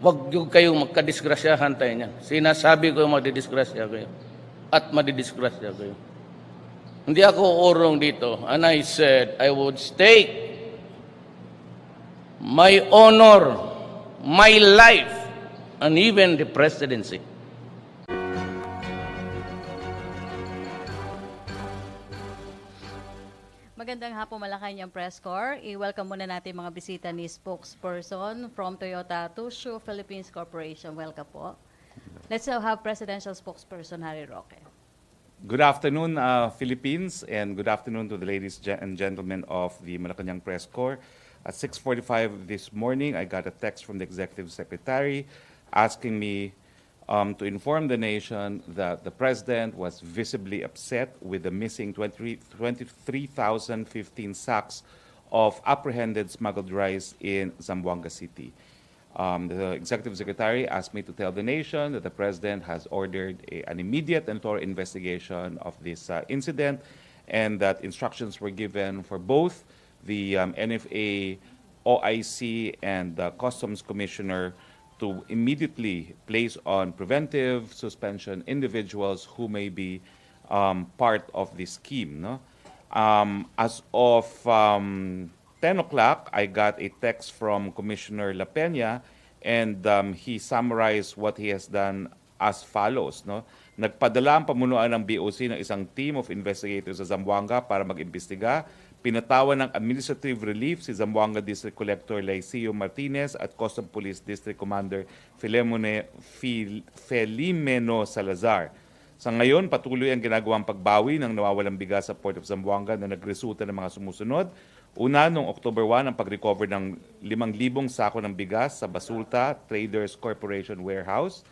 Huwag yung kayong magkadisgrasyahan tayo niyan. Sinasabi ko madidisgrasya kayo. At madidisgrasya kayo. Hindi ako urong dito. And I said, I would stake my honor, my life, and even the presidency. Magandang hapon, Malacañang Press Corps. I-welcome muna natin mga bisita ni Spokesperson from Toyota Tsusho Philippines Corporation. Welcome po. Let's now have Presidential Spokesperson Harry Roque. Good afternoon, Philippines, and good afternoon to the ladies and gentlemen of the Malacañang Press Corps. At 6:45 this morning, I got a text from the Executive Secretary asking me to inform the nation that the President was visibly upset with the missing 23,015 sacks of apprehended smuggled rice in Zamboanga City. The Executive Secretary asked me to tell the nation that the President has ordered an immediate and thorough investigation of this incident, and that instructions were given for both the NFA, OIC, and the Customs Commissioner to immediately place on preventive suspension individuals who may be part of this scheme. No? As of 10 o'clock, I got a text from Commissioner La Peña, and he summarized what he has done as follows. No? Nagpadala ang pamunuan ng BOC ng isang team of investigators sa Zamboanga para mag-imbestiga. Pinatawan ng administrative relief si Zamboanga District Collector Laisio Martinez at Custom Police District Commander Felimeno Salazar. Sa ngayon, patuloy ang ginagawang pagbawi ng nawawalang bigas sa Port of Zamboanga na nagresulta ng mga sumusunod. Una, noong October 1, ang pag-recover ng 5,000 sako ng bigas sa Basulta Traders Corporation Warehouse.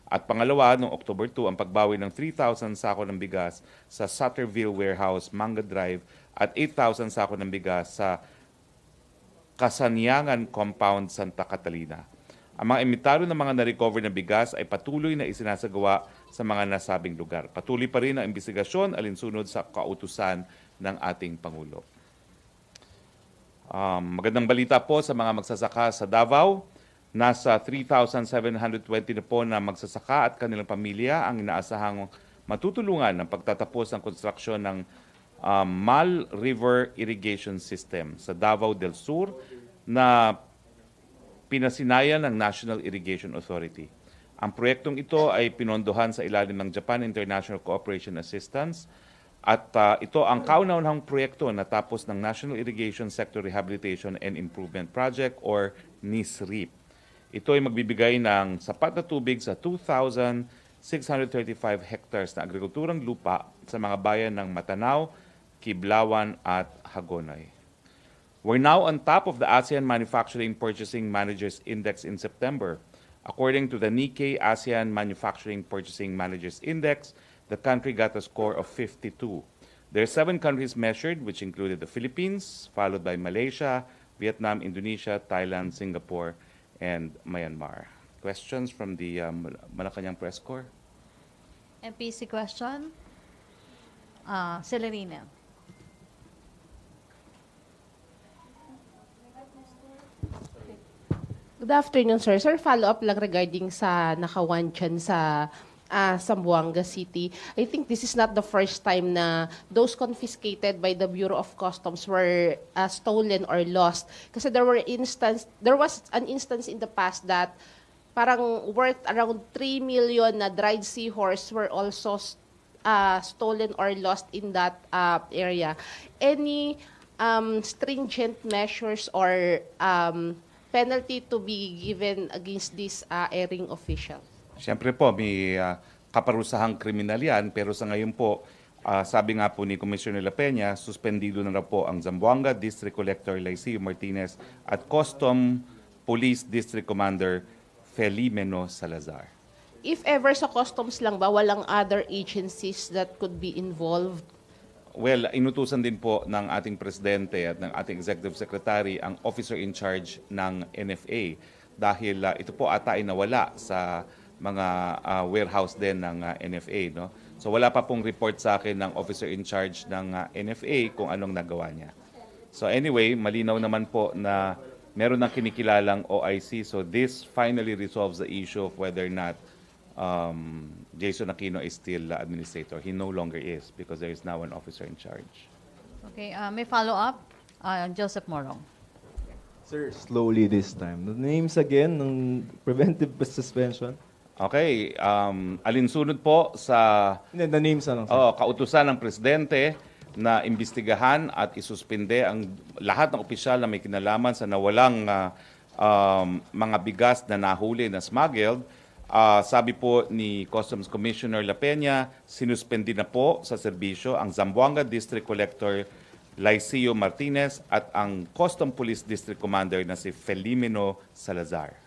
At pangalawa, noong October 2, ang pagbawi ng 3,000 sako ng bigas sa Sutterville Warehouse, Manga Drive, at 8,000 sako ng bigas sa Kasanyangan Compound, Santa Catalina. Ang mga imitaro ng mga na-recover na bigas ay patuloy na isinasagawa sa mga nasabing lugar. Patuloy pa rin ang investigasyon alinsunod sa kautusan ng ating Pangulo. Magandang balita po sa mga magsasaka sa Davao. Nasa 3,720 na po na magsasaka at kanilang pamilya ang inaasahang matutulungan ng pagtatapos ng konstruksyon ng Mal River Irrigation System sa Davao del Sur na pinasinayan ng National Irrigation Authority. Ang proyektong ito ay pinondohan sa ilalim ng Japan International Cooperation Assistance at ito ang kauna-unahang proyekto na tapos ng National Irrigation Sector Rehabilitation and Improvement Project or NISRIP. Ito ay magbibigay ng sapat na tubig sa 2,635 hectares na agrikulturang lupa sa mga bayan ng Matanao, Kiblawan at Hagonoy. We're now on top of the ASEAN Manufacturing Purchasing Managers Index in September. According to the Nikkei ASEAN Manufacturing Purchasing Managers Index, the country got a score of 52. There are 7 countries measured, which included the Philippines, followed by Malaysia, Vietnam, Indonesia, Thailand, Singapore, and Myanmar. Questions from the Malacañang Press Corps? MPC question? Celerina. Good afternoon, sir. Sir, follow-up lang regarding sa nakawan dyan sa Zamboanga City. I think this is not the first time na those confiscated by the Bureau of Customs were stolen or lost. Kasi there was an instance in the past that parang worth around 3 million na dried seahorse were also stolen or lost in that area. Any stringent measures or penalty to be given against this erring official? Siyempre po, may kaparusahang kriminal yan, pero sa ngayon po, sabi nga po ni Commissioner La Peña, suspendido na po ang Zamboanga District Collector Laisio Martinez at Custom Police District Commander Felimeno Salazar. If ever sa customs lang ba, walang other agencies that could be involved? Well, inutusan din po ng ating Presidente at ng ating Executive Secretary ang officer in charge ng NFA dahil ito po ata ay nawala sa mga warehouse din ng NFA. No? So wala pa pong report sa akin ng officer in charge ng NFA kung anong nagawa niya. So anyway, malinaw naman po na meron ng kinikilalang OIC. So this finally resolves the issue of whether or not Jason Aquino is still administrator. He no longer is because there is now an officer in charge. Okay, may follow-up? Joseph Morong. Sir, slowly this time. The names again ng preventive suspension. Okay, alinsunod po sa Hindi, the names ano? Sir? kautusan ng presidente na imbestigahan at isuspinde ang lahat ng opisyal na may kinalaman sa nawalang mga bigas na nahuli na smuggled. Sabi po ni Customs Commissioner La Peña, sinuspende na po sa serbisyo ang Zamboanga District Collector Lycio Martinez at ang Custom Police District Commander na si Felimeno Salazar.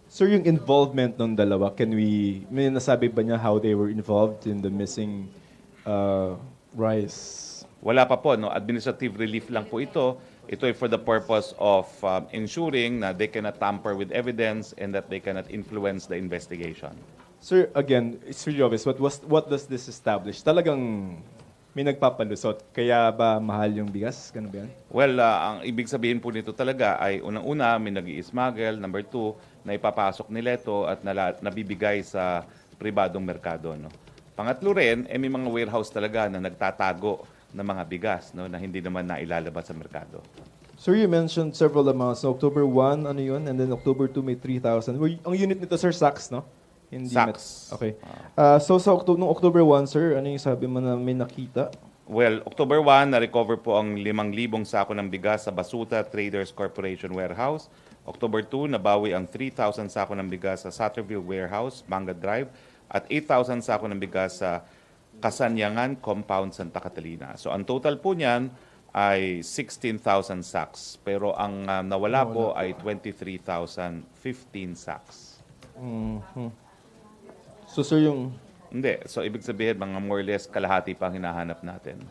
Sir, yung involvement ng dalawa, may nasabi ba niya how they were involved in the missing rice? Wala pa po, no? Administrative relief lang po ito. Ito ay for the purpose of ensuring na they cannot tamper with evidence and that they cannot influence the investigation. Sir, again, it's really obvious. What does this establish? Talagang may nagpapalusot. Kaya ba mahal yung bigas? Ganun ba yan? Well, ang ibig sabihin po nito talaga ay unang-una, may nag-i-smuggle. Number two, na ipapasok nila ito at nabibigay sa pribadong merkado. No? Pangatlo rin, may mga warehouse talaga na nagtatago ng mga bigas no, na hindi naman nailalabas sa merkado. Sir, you mentioned several amounts. So, October 1, ano yun? And then October 2, may 3,000. Ang unit nito, sir, Sass, no? Hindi Sass. Okay. So, nung October 1, sir, ano yung sabi mo na may nakita? Well, October 1, na-recover po ang 5,000 sako ng bigas sa Basuta Traders Corporation Warehouse. October 2, nabawi ang 3,000 sako ng bigas sa Sutterville Warehouse, Manga Drive, at 8,000 sako ng bigas sa Kasanyangan Compound, Santa Catalina. So, ang total po niyan ay 16,000 sacks. Pero ang nawala po ay 23,015 sacks. So, sir, yung... Hindi. So, ibig sabihin, mga more or less kalahati pa ang hinahanap natin.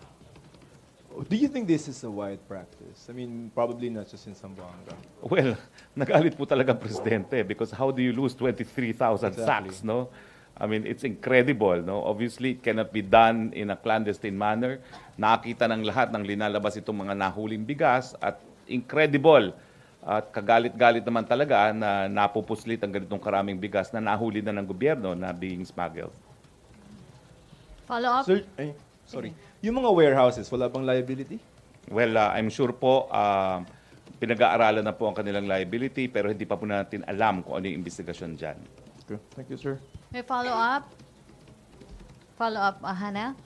Do you think this is a wide practice? I mean, probably not just in Zamboanga. Well, nagalit po talaga ang presidente because how do you lose 23,000 sacks, no? I mean, it's incredible, no? Obviously, it cannot be done in a clandestine manner. Nakita ng lahat ng linalabas itong mga nahuling bigas at incredible. At kagalit-galit naman talaga na napupuslit ang ganitong karaming bigas na nahuli na ng gobyerno na being smuggled. Follow-up? Sir, sorry. Yung mga warehouses, wala bang liability? Well, I'm sure po pinag-aaralan na po ang kanilang liability pero hindi pa po natin alam kung ano yung investigasyon dyan. Okay. Thank you, sir. May follow-up? Follow-up, Hannah?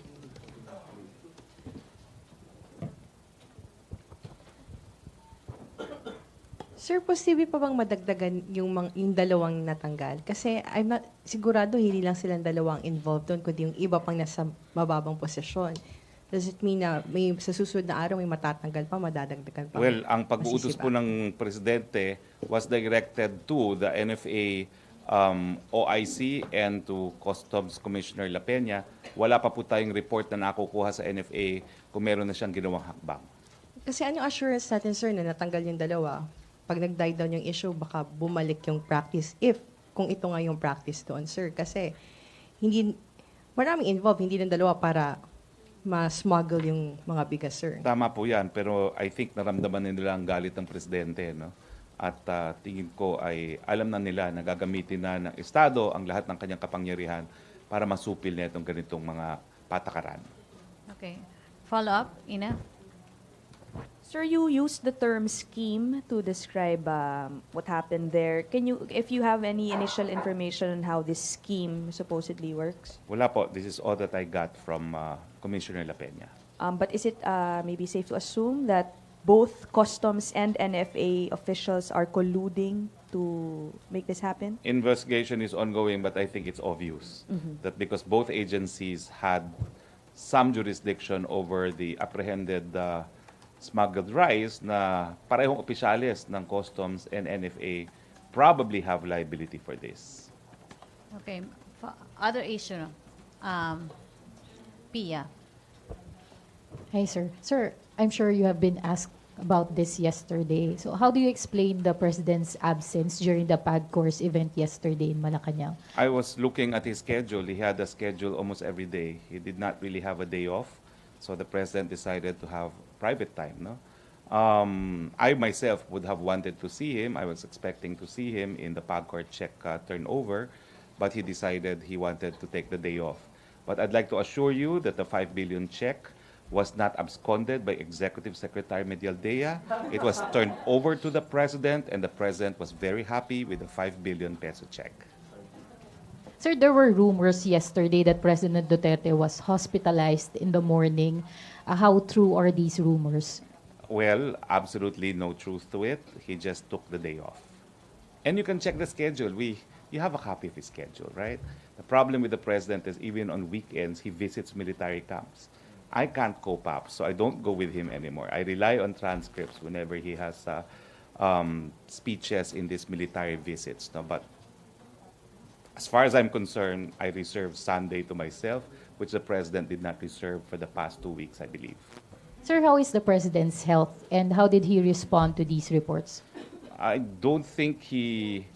Sir, posible pa bang madagdagan yung dalawang natanggal? Kasi I'm not sigurado hindi lang silang dalawang involved doon, kundi yung iba pang nasa mababang posisyon. Does it mean na sa susunod na araw may matatanggal pa, madadagdagan pa? Well, ang pag-uutos masisiba? po ng presidente was directed to the NFA OIC and to Customs Commissioner La Peña. Wala pa po tayong report na nakukuha sa NFA kung meron na siyang ginawang hakbang. Kasi anong assurance natin, sir, na natanggal yung dalawa? Pag nag-die down yung issue, baka bumalik yung practice kung ito nga yung practice doon, sir. Kasi maraming involved, hindi ng dalawa para ma-smuggle yung mga bigas, sir. Tama po yan, pero I think naramdaman nila ang galit ng presidente. No? At tingin ko ay alam na nila na gagamitin na ng Estado ang lahat ng kanyang kapangyarihan para masupil na itong ganitong mga patakaran. Okay. Follow-up, Ina? Sir, you used the term scheme to describe what happened there. If you have any initial information on how this scheme supposedly works? Wala po. This is all that I got from Commissioner La Peña. But is it maybe safe to assume that both customs and NFA officials are colluding to make this happen? Investigation is ongoing, but I think it's obvious that because both agencies had some jurisdiction over the apprehended smuggled rice na parehong opisyales ng Customs and NFA probably have liability for this. Okay. Other issue, no? Pia. Hi, sir. Sir, I'm sure you have been asked about this yesterday. So how do you explain the President's absence during the PAG course event yesterday in Malacañang? I was looking at his schedule. He had a schedule almost every day. He did not really have a day off. So the President decided to have private time. No? I myself would have wanted to see him. I was expecting to see him in the PAGCOR check turnover, but he decided he wanted to take the day off. But I'd like to assure you that the 5 billion check was not absconded by Executive Secretary Medialdea. It was turned over to the President, and the President was very happy with the 5 billion peso check. Sir, there were rumors yesterday that President Duterte was hospitalized in the morning. How true are these rumors? Well, absolutely no truth to it. He just took the day off. And you can check the schedule. You have a copy of his schedule, right? The problem with the President is even on weekends, he visits military camps. I can't cope up, so I don't go with him anymore. I rely on transcripts whenever he has speeches in these military visits. No? But as far as I'm concerned, I reserve Sunday to myself, which the President did not reserve for the past 2 weeks, I believe. Sir, how is the President's health and how did he respond to these reports? I don't think he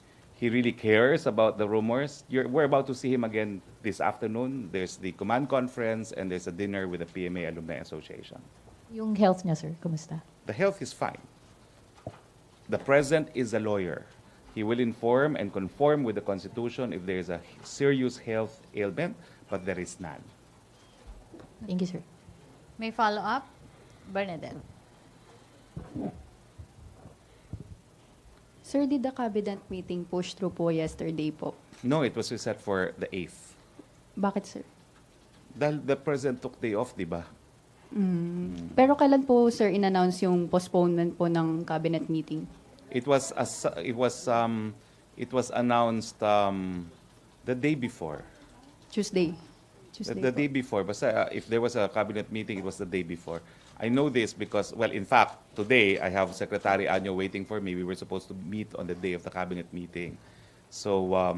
really cares about the rumors. We're about to see him again this afternoon. There's the command conference and there's a dinner with the PMA Alumni Association. Yung health niya, sir, kumusta? The health is fine. The President is a lawyer. He will inform and conform with the Constitution if there is a serious health ailment, but there is none. Thank you, sir. May follow-up? Bernadette. Sir, did the cabinet meeting push through po yesterday po? No, it was reset for the 8th. Bakit, sir? Dahil the President took day off, di ba? Pero kailan po, sir, in-announce yung postponement po ng cabinet meeting? It was announced the day before. Tuesday. The day before. Basta if there was a cabinet meeting, it was the day before. I know this because, well, in fact, today I have Secretary Anyo waiting for me. We were supposed to meet on the day of the cabinet meeting. So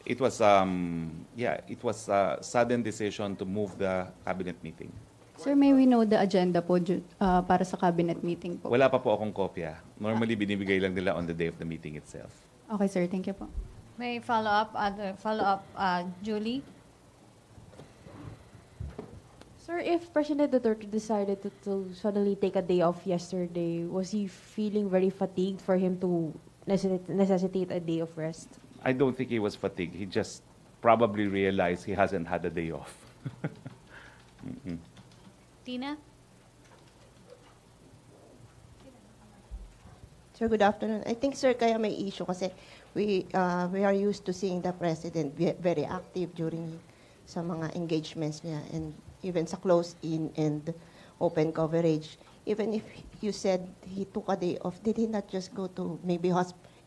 it was a sudden decision to move the cabinet meeting. Sir, may we know the agenda po para sa cabinet meeting po? Wala pa po akong kopya. Normally, binibigay lang nila on the day of the meeting itself. Okay, sir. Thank you po. May follow-up, Julie? Sir, if President Duterte decided to suddenly take a day off yesterday, was he feeling very fatigued for him to necessitate a day of rest? I don't think he was fatigued. He just probably realized he hasn't had a day off. Tina? Sir, good afternoon. I think, sir, kaya may issue kasi we are used to seeing the President very active during sa mga engagements niya and even sa close-in and open coverage. Even if you said he took a day off, did he not just go to maybe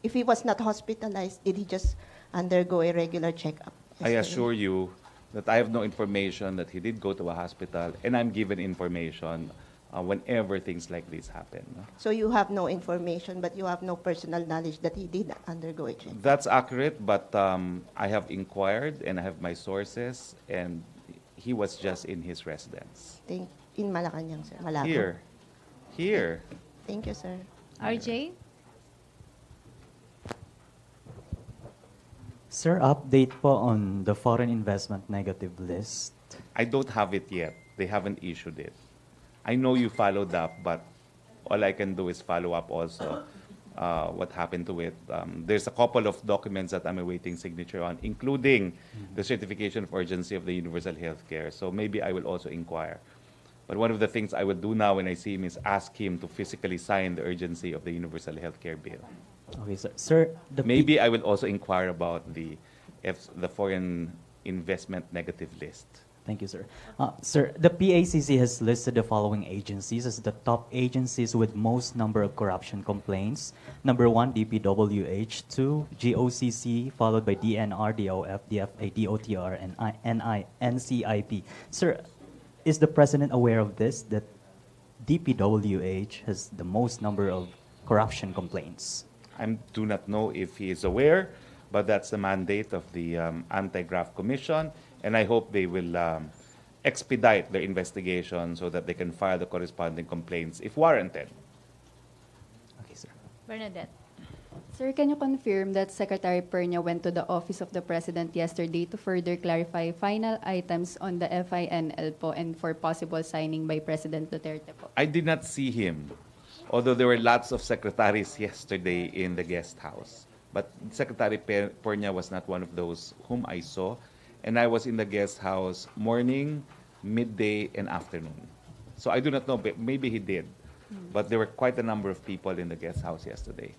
if he was not hospitalized, did he just undergo a regular checkup? I assure you that I have no information that he did go to a hospital, and I'm given information whenever things like this happen. So you have no information, but you have no personal knowledge that he did undergo a checkup? That's accurate, but I have inquired, and I have my sources, and he was just in his residence. In Malacañang, sir? Malago. Here. Thank you, sir. RJ? Sir, update po on the foreign investment negative list. I don't have it yet. They haven't issued it. I know you followed up, but all I can do is follow up also what happened to it. There's a couple of documents that I'm awaiting signature on, including the certification of urgency of the universal health care. So maybe I will also inquire. But one of the things I will do now when I see him is ask him to physically sign the urgency of the universal health care bill. Okay, sir. Sir, Maybe I will also inquire about the foreign investment negative list. Thank you, sir. Sir, the PACC has listed the following agencies as the top agencies with most number of corruption complaints. Number 1, DPWH. 2, GOCC, followed by DNR, DOF, DFA, DOTR, and NCIP. Sir, is the President aware of this, that DPWH has the most number of corruption complaints? I do not know if he is aware, but that's the mandate of the Anti-Graft Commission, and I hope they will expedite their investigation so that they can file the corresponding complaints if warranted. Okay, sir. Bernadette? Sir, can you confirm that Secretary Pernia went to the office of the President yesterday to further clarify final items on the FINL po and for possible signing by President Duterte po? I did not see him, although there were lots of secretaries yesterday in the guest house. But Secretary Pernia was not one of those whom I saw, and I was in the guest house morning, midday, and afternoon. So I do not know, but maybe he did. But there were quite a number of people in the guest house yesterday.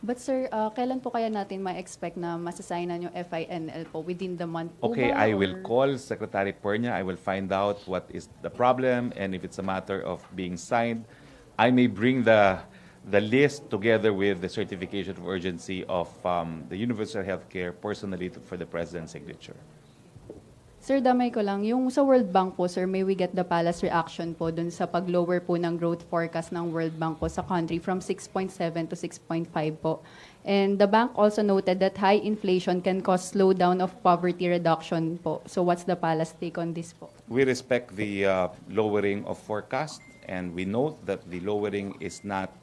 But sir, kailan po kaya natin ma-expect na masasignan yung FINL po? Within the month po Okay, ba, I or- will call Secretary Pernia. I will find out what is the problem, and if it's a matter of being signed, I may bring the list together with the certification of urgency of the universal healthcare personally for the President's signature. Sir, damay ko lang. Yung sa World Bank po, sir, may we get the palace reaction po dun sa pag-lower po ng growth forecast ng World Bank po sa country from 6.7 to 6.5 po. And the bank also noted that high inflation can cause slowdown of poverty reduction po. So what's the palace take on this po? We respect the lowering of forecast, and we note that the lowering is not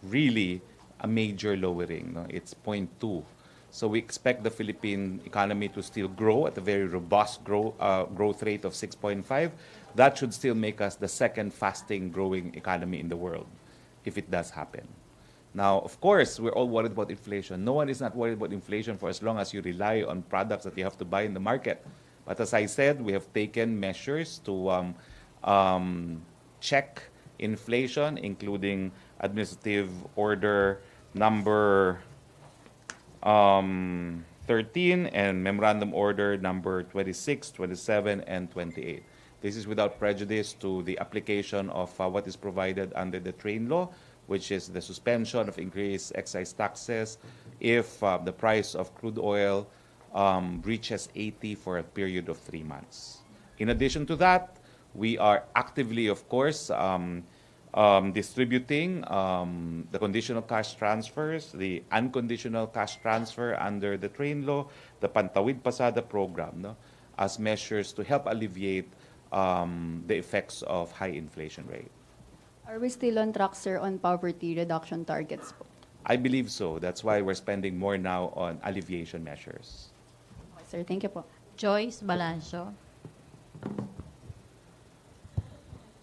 really a major lowering. No? It's 0.2. So we expect the Philippine economy to still grow at a very robust growth rate of 6.5. That should still make us the second fastest growing economy in the world, if it does happen. Now, of course, we're all worried about inflation. No one is not worried about inflation for as long as you rely on products that you have to buy in the market. But as I said, we have taken measures to check inflation, including Administrative Order number 13 and Memorandum Order number 26, 27, and 28. This is without prejudice to the application of what is provided under the train law, which is the suspension of increased excise taxes if the price of crude oil reaches 80 for a period of 3 months. In addition to that, we are actively, of course, distributing the conditional cash transfers, the unconditional cash transfer under the train law, the Pantawid Pasada program, no, as measures to help alleviate the effects of high inflation rate. Are we still on track, sir, on poverty reduction targets po? I believe so. That's why we're spending more now on alleviation measures. Okay, sir, thank you po. Joyce Balancio.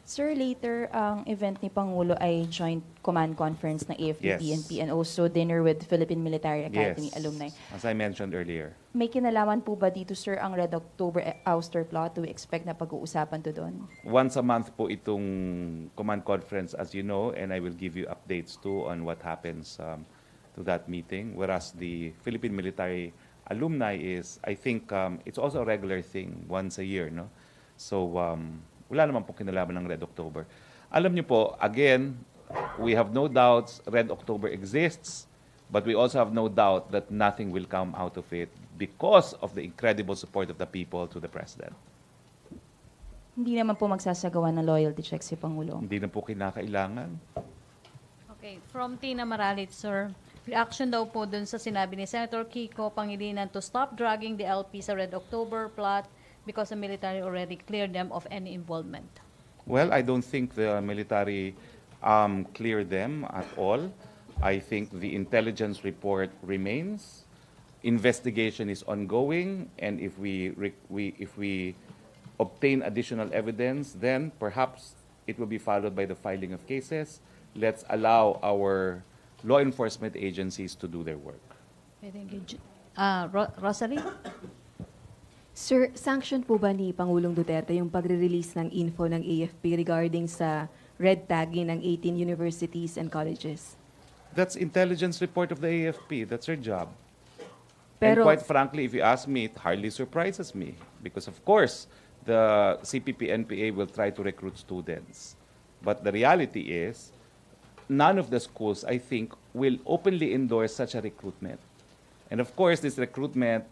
Sir, later, ang event ni Pangulo ay joint command conference ng AFP, Yes. PNP, and also dinner with Philippine Military Academy Yes, alumni. as I mentioned earlier. May kinalaman po ba dito, sir, ang Red October ouster plot? Do we expect na pag-uusapan to doon? Once a month po itong command conference, as you know, and I will give you updates too on what happens to that meeting. Whereas the Philippine Military Alumni is, I think, it's also a regular thing once a year, no? So, wala naman po kinalaman ng Red October. Alam niyo po, again, we have no doubts Red October exists, but we also have no doubt that nothing will come out of it because of the incredible support of the people to the President. Hindi naman po magsasagawa ng loyalty check si Pangulo. Hindi na po kinakailangan. Okay, from Tina Maralit, sir. Reaction daw po dun sa sinabi ni Senator Kiko Pangilinan to stop dragging the LP sa Red October plot because the military already cleared them of any involvement. Well, I don't think the military cleared them at all. I think the intelligence report remains. Investigation is ongoing, and if we obtain additional evidence, then perhaps it will be followed by the filing of cases. Let's allow our law enforcement agencies to do their work. Okay, thank you. Rosary? Sir, sanction po ba ni Pangulong Duterte yung pagre-release ng info ng AFP regarding sa red tagging ng 18 universities and colleges? That's intelligence report of the AFP. That's their job. Pero- And quite frankly, if you ask me, it hardly surprises me. Because of course, the CPP-NPA will try to recruit students. But the reality is, none of the schools, I think, will openly endorse such a recruitment. And of course, this recruitment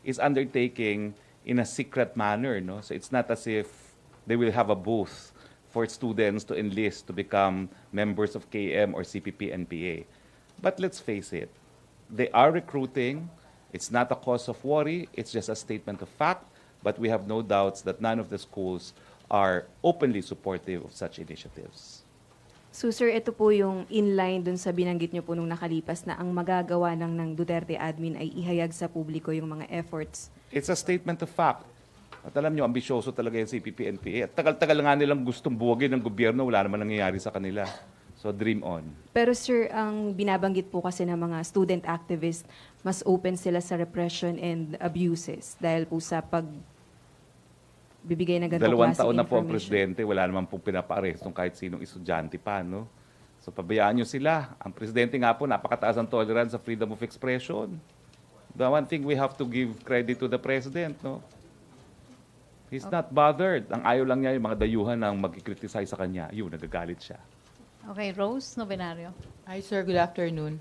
is undertaking in a secret manner, no? So it's not as if they will have a booth for students to enlist to become members of KM or CPP-NPA. But let's face it, they are recruiting. It's not a cause of worry. It's just a statement of fact. But we have no doubts that none of the schools are openly supportive of such initiatives. So sir, ito po yung inline dun sa binanggit nyo po nung nakalipas na ang magagawa ng Duterte admin ay ihayag sa publiko yung mga efforts. It's a statement of fact. At alam nyo, ambisyoso talaga yung CPP-NPA. At tagal-tagal nga nilang gustong buwagin ng gobyerno, wala naman nangyayari sa kanila. So dream on. Pero sir, ang binabanggit po kasi ng mga student activists, mas open sila sa repression and abuses dahil po sa bibigay ng ganitong 2 klaseng taon na po ang information. presidente, wala naman pong pinapa-arrestong kahit sinong estudyante pa, no? So pabayaan nyo sila. Ang presidente nga po, napakataas ang tolerance sa freedom of expression. The one thing we have to give credit to the president, no? He's not bothered. Ang ayaw lang niya yung mga dayuhan ang mag-criticize sa kanya. Yun, nagagalit siya. Okay, Rose Novenario. Hi sir, good afternoon.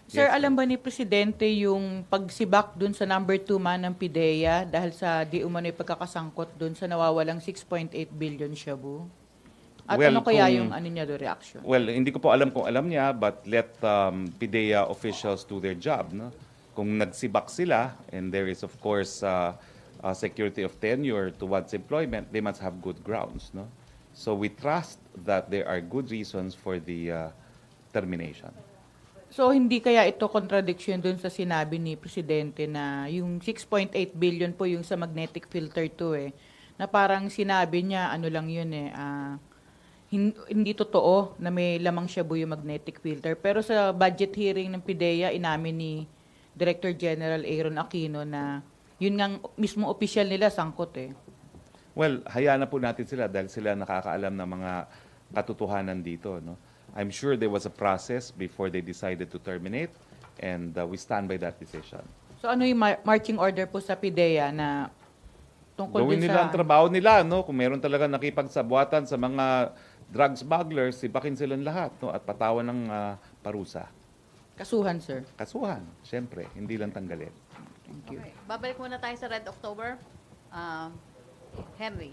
Sir, alam ba ni Presidente yung pagsibak dun sa number 2 man ng PIDEA dahil sa di umano'y pagkakasangkot dun sa nawawalang 6.8 billion shabu? At Well, ano kaya kung- yung ano niya do reaction? Well, hindi ko po alam kung alam niya, but let PIDEA officials do their job. No? Kung nagsibak sila, and there is of course security of tenure towards employment, they must have good grounds. No? So we trust that there are good reasons for the termination. So hindi kaya ito contradiction dun sa sinabi ni Presidente na yung 6.8 billion po yung sa magnetic filter to na parang sinabi niya ano lang yun hindi totoo na may lamang shabu yung magnetic filter. Pero sa budget hearing ng PIDEA, inamin ni Director General Aaron Aquino na yun nga mismo opisyal nila sangkot Well, hayaan na po natin sila dahil sila nakakaalam ng mga katotohanan dito. No? I'm sure there was a process before they decided to terminate, and we stand by that decision. So ano yung marching order po sa PIDEA na tungkol Gawin dun nila sa... ang trabaho nila, no? Kung meron talaga nakipagsabuatan sa mga drug smugglers, sipakin silang lahat, no? At patawan ng parusa. Kasuhan, sir. Kasuhan, syempre, hindi lang tanggalin. Thank you. Okay. Babalik muna tayo sa Red October. Henry.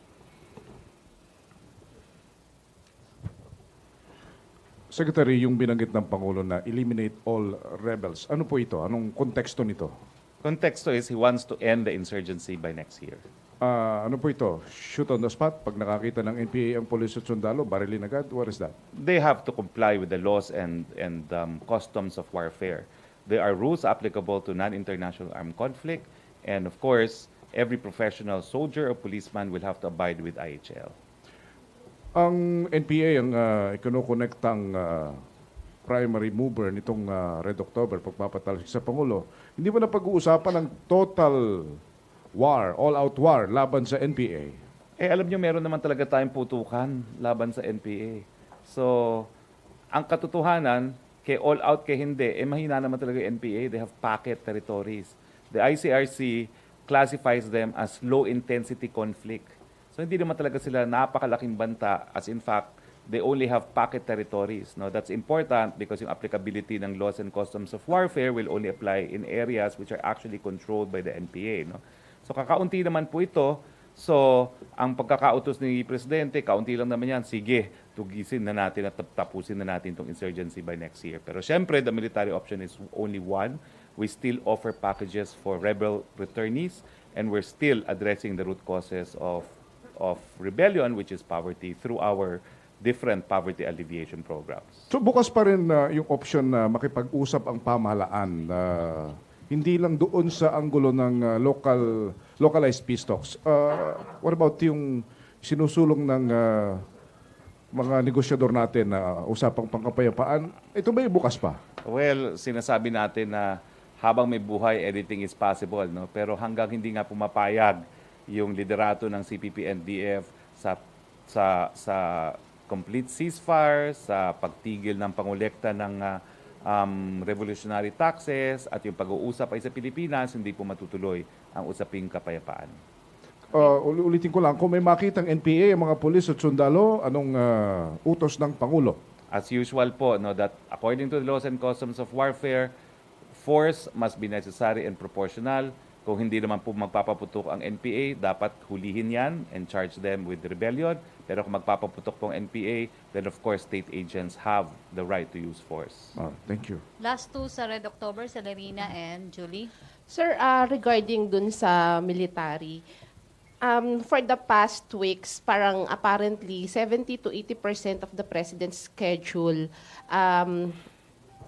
Secretary, yung binanggit ng Pangulo na eliminate all rebels, ano po ito? Anong konteksto nito? Konteksto is he wants to end the insurgency by next year. Ano po ito? Shoot on the spot? Pag nakakita ng NPA ang polis at sundalo, barilin agad? What is that? They have to comply with the laws and customs of warfare. There are rules applicable to non-international armed conflict, and of course, every professional soldier or policeman will have to abide with IHL. Ang NPA ang ikonokonektang primary mover nitong Red October, pagpapatalsik sa Pangulo. Hindi ba na pag-uusapan ng total war, all-out war laban sa NPA? Alam nyo, meron naman talaga tayong putukan laban sa NPA. So, ang katotohanan, kay all-out kay hindi, mahina naman talaga yung NPA. They have pocket territories. The ICRC classifies them as low-intensity conflict. So hindi naman talaga sila napakalaking banta, as in fact, they only have pocket territories. No, that's important because yung applicability ng laws and customs of warfare will only apply in areas which are actually controlled by the NPA. No? So kakaunti naman po ito. So ang pagkakautos ni Presidente, kaunti lang naman yan. Sige, tugisin na natin at tapusin na natin itong insurgency by next year. Pero syempre, the military option is only one. We still offer packages for rebel returnees, and we're still addressing the root causes of rebellion, which is poverty, through our different poverty alleviation programs. So bukas pa rin yung option na makipag-usap ang pamahalaan, hindi lang doon sa anggulo ng localized peace talks. What about yung sinusulong ng mga negosyador natin na usapang pangkapayapaan? Ito ba yung bukas pa? Well, sinasabi natin na habang may buhay, anything is possible. No? Pero hanggang hindi nga pumapayag yung liderato ng CPP-NDF sa complete ceasefire, sa pagtigil ng pangolekta ng revolutionary taxes at yung pag-uusap ay sa Pilipinas, hindi po matutuloy ang usaping kapayapaan. Ulitin ko lang, kung may makitang NPA, mga pulis at sundalo, anong utos ng Pangulo? As usual po, no, that according to the laws and customs of warfare, force must be necessary and proportional. Kung hindi naman po magpapaputok ang NPA, dapat hulihin yan and charge them with rebellion. Pero kung magpapaputok pong NPA, then of course state agents have the right to use force. Thank you. Last two sa Red October, Celerina and Julie. Sir, regarding dun sa military, for the past weeks, parang apparently 70 to 80% of the president's schedule,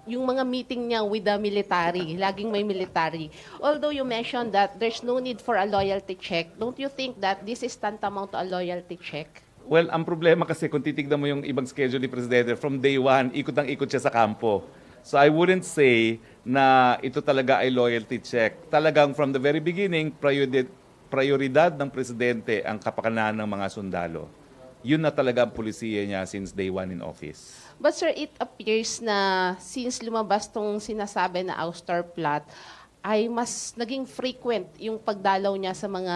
yung mga meeting niya with the military, laging may military. Although you mentioned that there's no need for a loyalty check, don't you think that this is tantamount to a loyalty check? Well, ang problema kasi kung titignan mo yung ibang schedule ni Presidente, from day one, ikot ang ikot siya sa kampo. So I wouldn't say na ito talaga ay loyalty check. Talagang from the very beginning, prioridad ng Presidente ang kapakanan ng mga sundalo. Yun na talaga ang pulisiya niya since day one in office. But sir, it appears na since lumabas tong sinasabi na ouster plot, ay mas naging frequent yung pagdalaw niya sa mga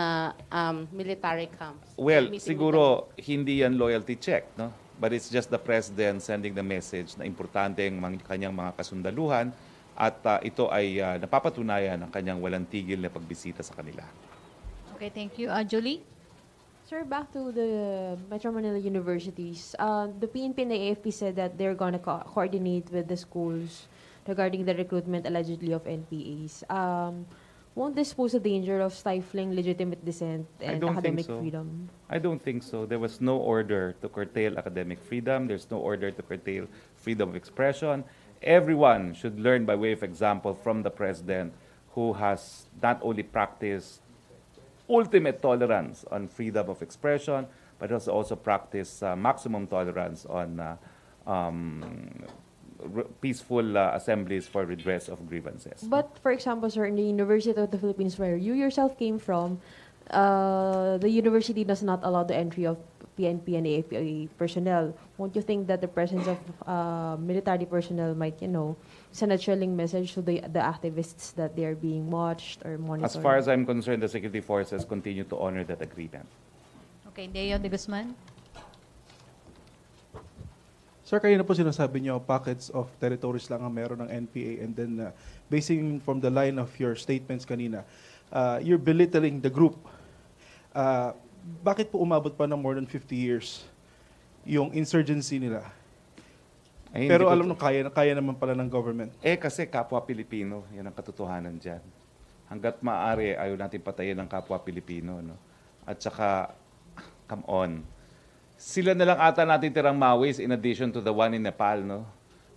military camps. Well, Meeting siguro hindi yan loyalty check, no? But it's just the President sending the message na importante ang kanyang mga kasundaluhan at ito ay napapatunayan ng kanyang walang tigil na pagbisita sa kanila. Okay, thank you. Julie? Sir, back to the Metro Manila universities. The PNP and the AFP said that they're going to coordinate with the schools regarding the recruitment allegedly of NPAs. Won't this pose a danger of stifling legitimate dissent and academic freedom? I don't think so. There was no order to curtail academic freedom. There's no order to curtail freedom of expression. Everyone should learn by way of example from the President, who has not only practiced ultimate tolerance on freedom of expression, but has also practiced maximum tolerance on peaceful assemblies for redress of grievances. But, for example, sir, in the University of the Philippines where you yourself came from, the university does not allow the entry of PNP and AFP personnel. Won't you think that the presence of military personnel might, send a chilling message to the activists that they are being watched or monitored? As far as I'm concerned, the security forces continue to honor that agreement. Okay, Deo de Guzman? Sir, kanina po sinasabi niyo, pockets of territories lang ang meron ng NPA, and then basing from the line of your statements kanina, you're belittling the group. Bakit po umabot pa ng more than 50 years yung insurgency nila? Ay, Pero alam mo, kaya naman pala ng government. Kasi kapwa Pilipino, yan ang katotohanan dyan. Hanggat maaari, ayaw natin patayin ang kapwa Pilipino. No? At saka, come on, sila na lang ata natin tirang Maois in addition to the one in Nepal. No?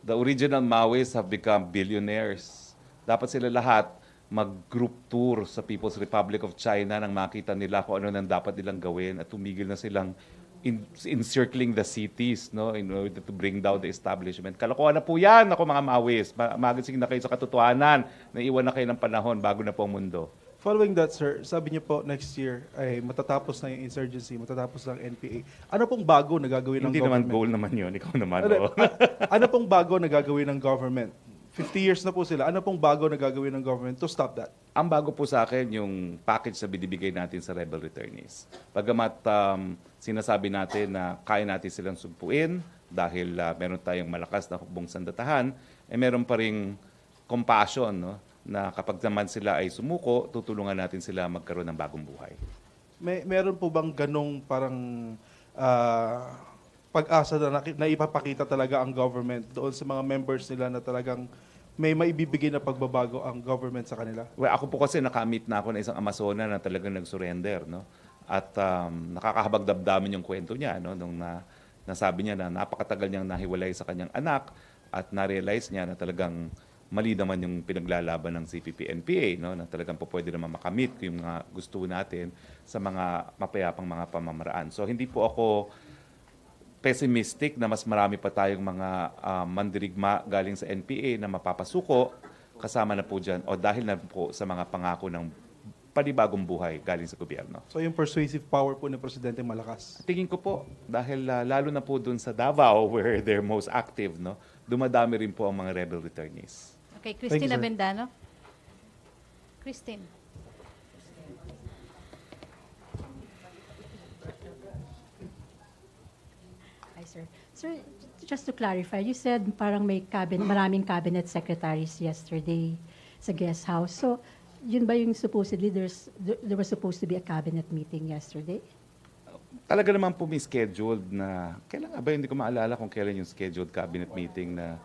The original Maois have become billionaires. Dapat sila lahat mag-group tour sa People's Republic of China nang makita nila kung ano nang dapat nilang gawin at tumigil na silang encircling the cities, no, in order to bring down the establishment. Kalokohan na po yan, ako mga Maois. Magising na kayo sa katotohanan, naiwan na kayo ng panahon bago na po ang mundo. Following that, sir, sabi niyo po next year ay matatapos na yung insurgency, matatapos na ang NPA. Ano pong bago na gagawin ng Hindi government? naman goal naman yun, ikaw naman. Ano pong bago na gagawin ng government? 50 years na po sila. Ano pong bago na gagawin ng government to stop that? Ang bago po sa akin, yung package na binibigay natin sa rebel returnees. Bagamat sinasabi natin na kaya natin silang sugpuin dahil meron tayong malakas na hukbong sandatahan, meron pa ring compassion, no? Na kapag naman sila ay sumuko, tutulungan natin sila magkaroon ng bagong buhay. Meron po bang ganong parang pag-asa na ipapakita talaga ang government doon sa mga members nila na talagang may maibibigay na pagbabago ang government sa kanila? Well, ako po kasi nakamit na ako na isang Amazona na talagang nag-surrender, no? At nakakahabag damdamin yung kwento niya, no? Nung nasabi niya na napakatagal niyang nahiwalay sa kanyang anak at na-realize niya na talagang mali naman yung pinaglalaban ng CPP-NPA, no? Na talagang po pwede naman makamit yung mga gusto natin sa mga mapayapang mga pamamaraan. So hindi po ako pessimistic na mas marami pa tayong mga mandirigma galing sa NPA na mapapasuko, kasama na po dyan, o dahil na po sa mga pangako ng panibagong buhay galing sa gobyerno. So yung persuasive power po ni Presidente malakas? Tingin ko po, dahil lalo na po dun sa Davao where they're most active, no, dumadami rin po ang mga rebel returnees. Okay, Christine Abendano. Christine. Hi, sir. Sir, just to clarify, you said parang maraming cabinet secretaries yesterday sa guest house. So, yun ba yung supposedly there was supposed to be a cabinet meeting yesterday? Talaga naman po may scheduled na, kailan nga ba, hindi ko maalala kung kailan yung scheduled cabinet meeting na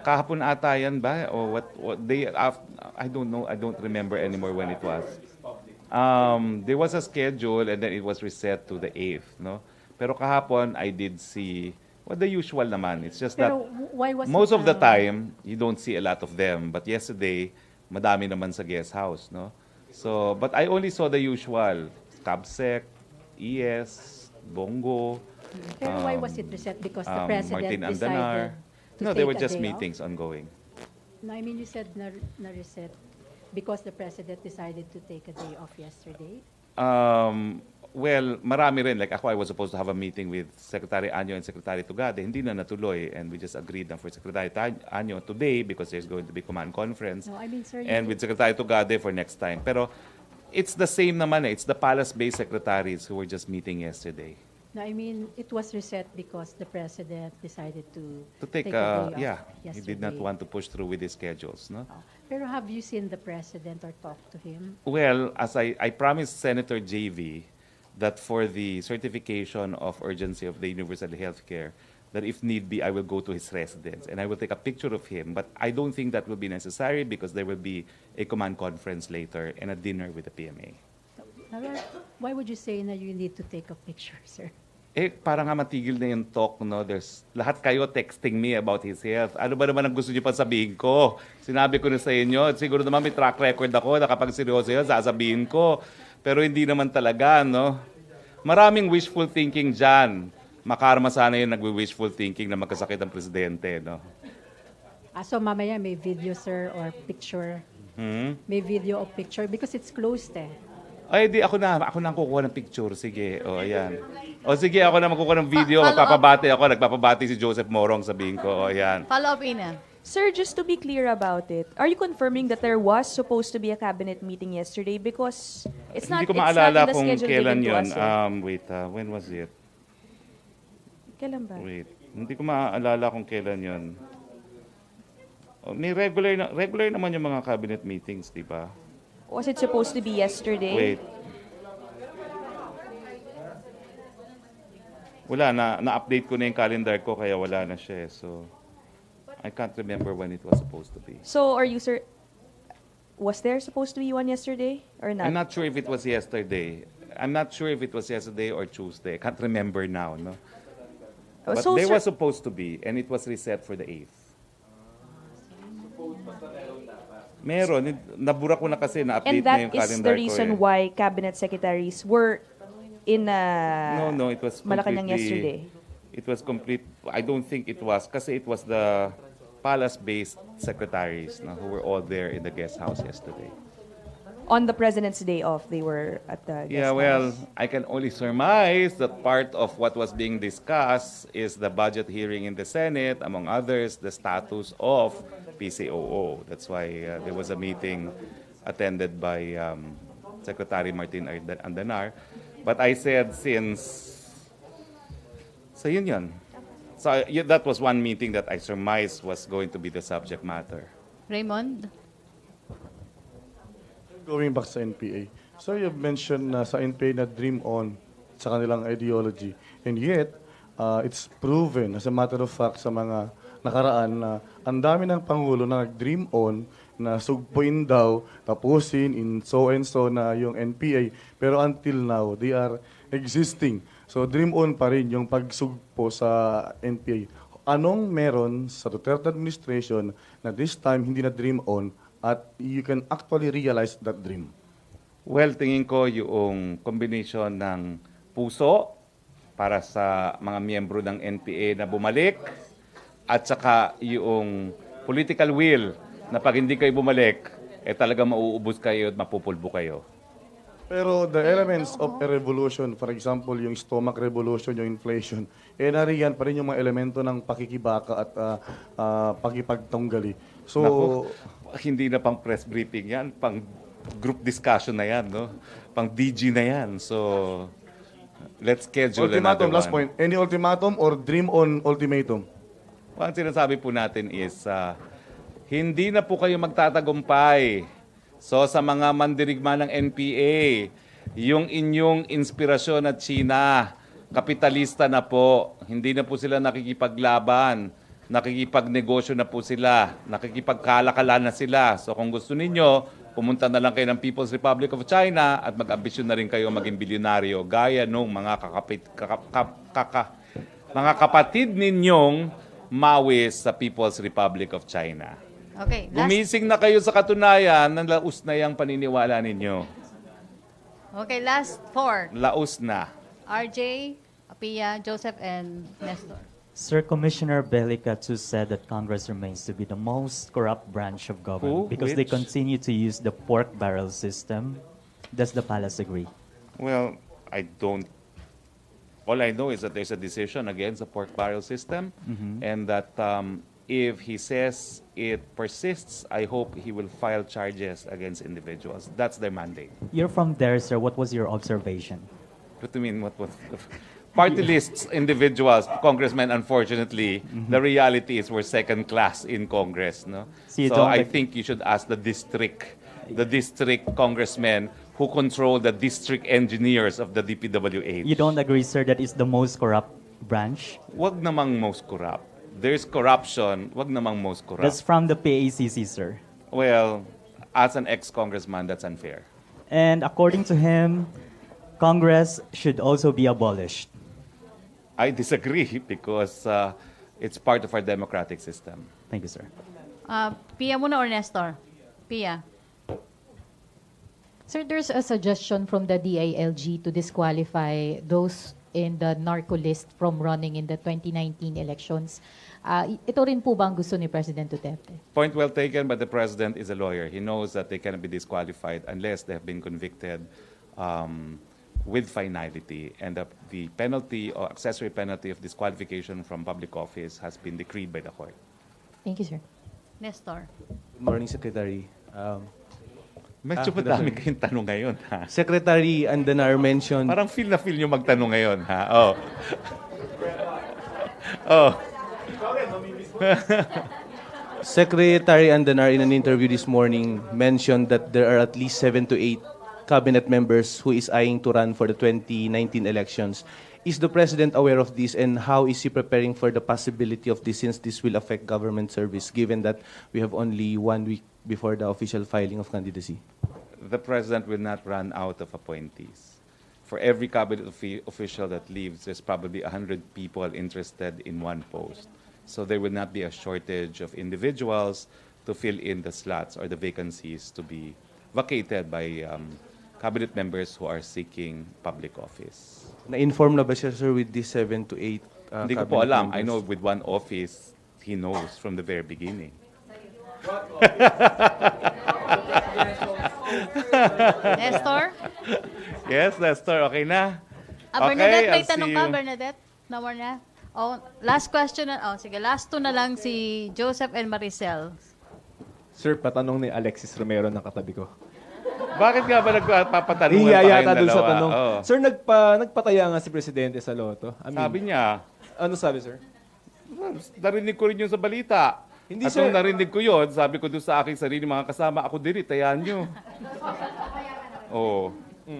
kahapon ata yan ba? O what day after, I don't know, I don't remember anymore when it was. There was a schedule and then it was reset to the 8th, no? Pero kahapon, I did see, the usual naman. It's just that Pero why was most it, of the time, you don't see a lot of them. But yesterday, madami naman sa guest house, no? So, but I only saw the usual. Cabsec, ES, Bongo. Pero why was it reset? Because the president Martin decided Andanar. to No, take they were a just day meetings ongoing. No, I mean, you said na reset because the president decided to take a day off yesterday. Well, marami rin. Like ako, I was supposed to have a meeting with Secretary Anyo and Secretary Tugade. Hindi na natuloy. And we just agreed na for Secretary Anyo today because there's going to be command conference. No, I mean, sir, And with Secretary Tugade for next time. Pero it's the same naman eh. It's the palace-based secretaries who were just meeting yesterday. No, I mean, it was reset because the president decided to To take a day off yeah, he did not yesterday. want to push through with his schedules, no? Pero have you seen the president or talked to him? Well, as I promised Senator JV that for the certification of urgency of the universal health care, that if need be, I will go to his residence and I will take a picture of him. But I don't think that will be necessary because there will be a command conference later and a dinner with the PMA. Why would you say na you need to take a picture, sir? Para nga matigil na yung talk, no? Lahat kayo texting me about his health. Ano ba naman ang gusto niyo pa sabihin ko? Sinabi ko na sa inyo, siguro naman may track record ako na kapag seryoso yun, sasabihin ko. Pero hindi naman talaga, no? Maraming wishful thinking dyan. Makarma sana yung nagwi-wishful thinking na magkasakit ang presidente, no? So mamaya may video, sir, or picture? May video or picture because it's closed eh. Ay, di ako na ang kukuha ng picture. Sige, ayan. Sige, ako na magkukuha ng video. Magpapabati ako. Nagpapabati si Joseph Morong, sabihin ko. Ayan. Follow-up, Ina. Sir, just to be clear about it, are you confirming that there was supposed to be a cabinet meeting yesterday? Because it's not, Hindi ko it's not maalala in the kung schedule kailan given to yun. us. Eh. Wait, when was it? Kailan ba? Wait, hindi ko maalala kung kailan yun. May regular naman yung mga cabinet meetings, di ba? Was it supposed to be yesterday? Wait. Wala na-update ko na yung calendar ko kaya wala na siya. So I can't remember when it was supposed to be. So are you, sir, was there supposed to be one yesterday or not? I'm not sure if it was yesterday. I'm not sure if it was yesterday or Tuesday. I can't remember now, no? But So, there sir- was supposed to be and it was reset for the 8th. Meron. Nabura ko na kasi, na-update And na that yung is calendar the ko reason eh. why cabinet secretaries were in No, it was Malacañang completely- yesterday. It was complete. I don't think it was kasi it was the palace-based secretaries who were all there in the guest house yesterday. On the president's day off, they were at the guest Yeah, well, house. I can only surmise that part of what was being discussed is the budget hearing in the Senate, among others, the status of PCOO. That's why there was a meeting attended by Secretary Martin Andanar. But I said so yun. So that was one meeting that I surmised was going to be the subject matter. Raymond? Going back sa NPA. Sir, you've mentioned sa NPA na dream on sa kanilang ideology. And yet, it's proven as a matter of fact sa mga nakaraan na ang dami ng Pangulo na nag-dream on na sugpuin daw, tapusin in so and so na yung NPA. Pero until now, they are existing. So dream on pa rin yung pagsugpo sa NPA. Anong meron sa Duterte administration na this time hindi na dream on at you can actually realize that dream? Well, tingin ko yung combination ng puso para sa mga miyembro ng NPA na bumalik at saka yung political will na pag hindi kayo bumalik, talaga mauubos kayo at mapupulbo kayo. Pero the elements of a revolution, for example, yung stomach revolution, yung inflation, nariyan pa rin yung mga elemento ng pakikibaka at pakipagtunggali. So, Naku, hindi na pang press briefing yan, pang group discussion na yan, no? Pang DG na yan. So, let's schedule ultimatum, another last one. point. Any ultimatum or dream on ultimatum? Ang sinasabi po natin is, hindi na po kayo magtatagumpay. So sa mga mandirigma ng NPA, yung inyong inspirasyon at China, kapitalista na po. Hindi na po sila nakikipaglaban, nakikipagnegosyo na po sila, nakikipagkalakalan na sila. So kung gusto ninyo, pumunta na lang kayo ng People's Republic of China at mag-ambisyon na rin kayo maging bilyonaryo gaya nung mga mga kapatid ninyong Maoist sa People's Republic of China. Okay, Gumising na kayo sa katunayan ng laos na yung paniniwala ninyo. okay, last four. Laos na. RJ, Pia, Joseph, and Nestor. Sir, Commissioner Bellicatu said that Congress remains to be the most corrupt branch of government because they Which? continue to use the pork barrel system. Does the palace agree? Well, I don't. All I know is that there's a decision against the pork barrel system, and that if he says it persists, I hope he will file charges against individuals. That's their mandate. You're from there, sir. What was your observation? What do you mean? What was party lists? Individuals, congressmen. Unfortunately, the reality is we're second class in Congress. No, So you so don't I like- think you should ask the district congressmen who control the district engineers of the DPWH. You don't agree, sir, that is the most corrupt branch? Wag namang most corrupt. There's corruption. Wag namang most corrupt. That's from the PACC, sir. Well, as an ex-congressman, that's unfair. And according to him, Congress should also be abolished. I disagree because it's part of our democratic system. Thank you, sir. Pia muna or Nestor? Pia. Sir, there's a suggestion from the DILG to disqualify those in the narco list from running in the 2019 elections. Ito rin po ba ang gusto ni President Duterte? Point well taken, but the president is a lawyer. He knows that they cannot be disqualified unless they have been convicted with finality, and the penalty or accessory penalty of disqualification from public office has been decreed by the court. Thank you, sir. Nestor. Good morning, Secretary. Medyo good madami afternoon. kayong tanong ngayon, ha? Secretary Andanar mentioned... Parang feel nyo magtanong ngayon, ha? Oh. Oh. Secretary Andanar, in an interview this morning, mentioned that there are at least 7 to 8 cabinet members who is eyeing to run for the 2019 elections. Is the President aware of this, and how is he preparing for the possibility of this, since this will affect government service, given that we have only 1 week before the official filing of candidacy? The President will not run out of appointees. For every cabinet official that leaves, there's probably 100 people interested in one post. So there will not be a shortage of individuals to fill in the slots or the vacancies to be vacated by cabinet members who are seeking public office. Na-inform na ba siya, sir, with these 7 to 8 Hindi ko cabinet po alam. I members? know with one office, he knows from the very beginning. Nestor? Yes, Nestor. Okay na? Bernadette, may I'll tanong see ka, you. Bernadette? No more na? Oh, last question na. Oh, sige, last two na lang si Joseph and Maricel. Sir, patanong ni Alexis Romero na katabi ko. Bakit nga ba nagpapatanungan Iya pa kayong yata dun sa dalawa? tanong. Oo. Sir, nagpataya nga si Presidente sa loto. Sabi niya. Ano sabi, sir? Narinig ko rin yun sa balita. Hindi, At sir. nung narinig ko yun, sabi ko doon sa aking sarili mga kasama, ako din, tayaan nyo. Oo.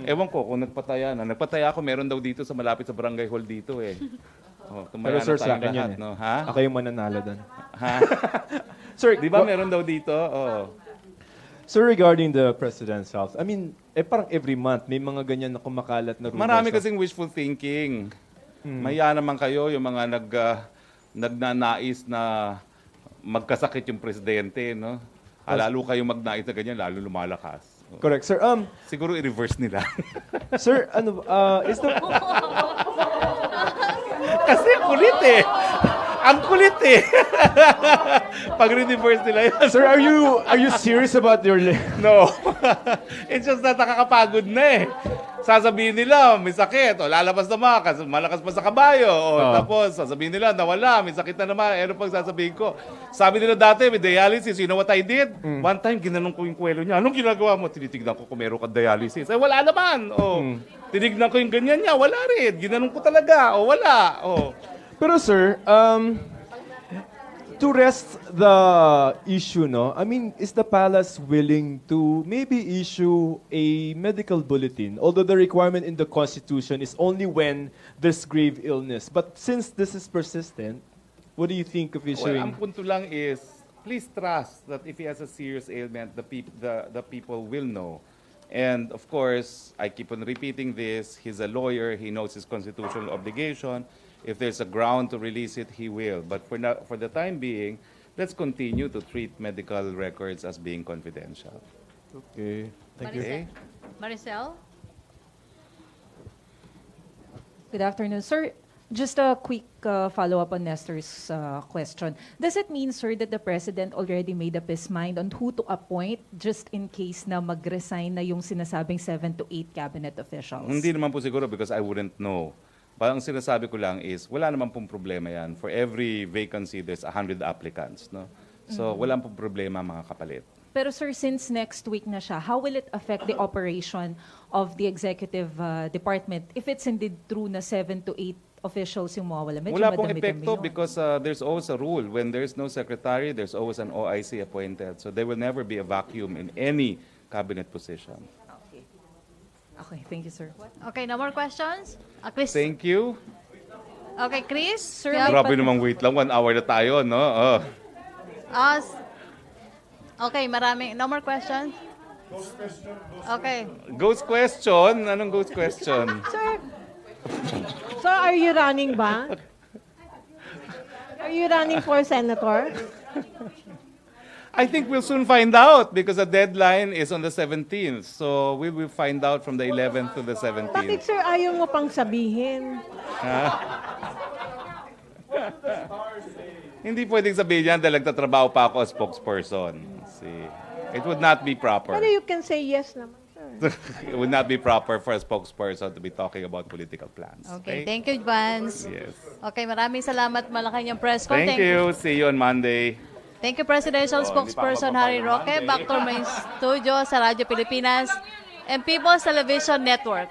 Ewan ko kung nagpataya na. Nagpataya ako, meron daw dito sa malapit sa barangay hall dito eh. Oh, tumaya Pero sir, na sa tayong akin yun lahat, eh. no? Ha? Ako yung mananalo doon. Ha? Sir, Di ba meron daw dito? Oh. Sir, regarding the President's health, I mean, parang every month, may mga ganyan na kumakalat na rumors. Marami kasing wishful thinking. Maya naman kayo, yung mga nagnanais na magkasakit yung presidente, no? Lalo kayo magnais na ganyan, lalo lumalakas. Correct, sir. Siguro i-reverse nila. Sir, ano, is the... Kasi kulit eh. Ang kulit eh. Pag reverse nila yun. Sir, are you serious about your... No. It's just that nakakapagod na eh. Sasabihin nila, may sakit. O lalabas naman, malakas pa sa kabayo. O tapos, sasabihin nila, nawala, may sakit na naman. Ano pang sasabihin ko? Sabi nila dati, may dialysis. You know what I did? One time, ginanong ko yung kwelo niya. Anong ginagawa mo? Tinitignan ko kung meron ka dialysis. Eh, wala naman. O, tinignan ko yung ganyan niya. Wala rin. Ginanong ko talaga. O, wala. O. Pero sir, to rest the issue, no? I mean, is the palace willing to maybe issue a medical bulletin? Although the requirement in the Constitution is only when there's grave illness. But since this is persistent, what do you think of Well, issuing? ang punto lang is, please trust that if he has a serious ailment, the people will know. And of course, I keep on repeating this, he's a lawyer, he knows his constitutional obligation. If there's a ground to release it, he will. But for the time being, let's continue to treat medical records as being confidential. Okay. Thank you. Maricel? Good afternoon, sir. Just a quick follow-up on Nestor's question. Does it mean, sir, that the President already made up his mind on who to appoint just in case na mag-resign na yung sinasabing 7 to 8 cabinet officials? Hindi naman po siguro because I wouldn't know. Parang sinasabi ko lang is, wala naman pong problema yan. For every vacancy, there's 100 applicants. No? So, walang pong problema mga kapalit. Pero sir, since next week na siya, how will it affect the operation of the executive department if it's indeed true na 7 to 8 officials yung mawawala? Medyo Wala pong madami-dami epekto yun. because there's always a rule. When there's no secretary, there's always an OIC appointed. So there will never be a vacuum in any cabinet position. Okay, thank you, sir. Okay, no more questions? Chris? Thank you. Okay, Chris? Sir, Grabe namang wait lang. 1 hour na tayo, no? Oh. Okay, no more questions? Okay. Ghost question? Anong ghost question? Sir, are you running ba? Are you running for senator? I think we'll soon find out because the deadline is on the 17th. So we will find out from the 11th to the 17th. Bakit, sir, ayaw mo pang sabihin? Hindi pwedeng sabihin yan dahil nagtatrabaho pa ako as spokesperson. See, it would not be proper. Pero you can say yes naman, sir. It would not be proper for a spokesperson to be talking about political plans. Okay, thank you, Vance. Yes. Okay, maraming salamat, Malacañang Press Con. Thank you. See you on Monday. Thank you, Presidential Spokesperson Harry Roque. Back to main studio sa Radyo Pilipinas and People's Television Network.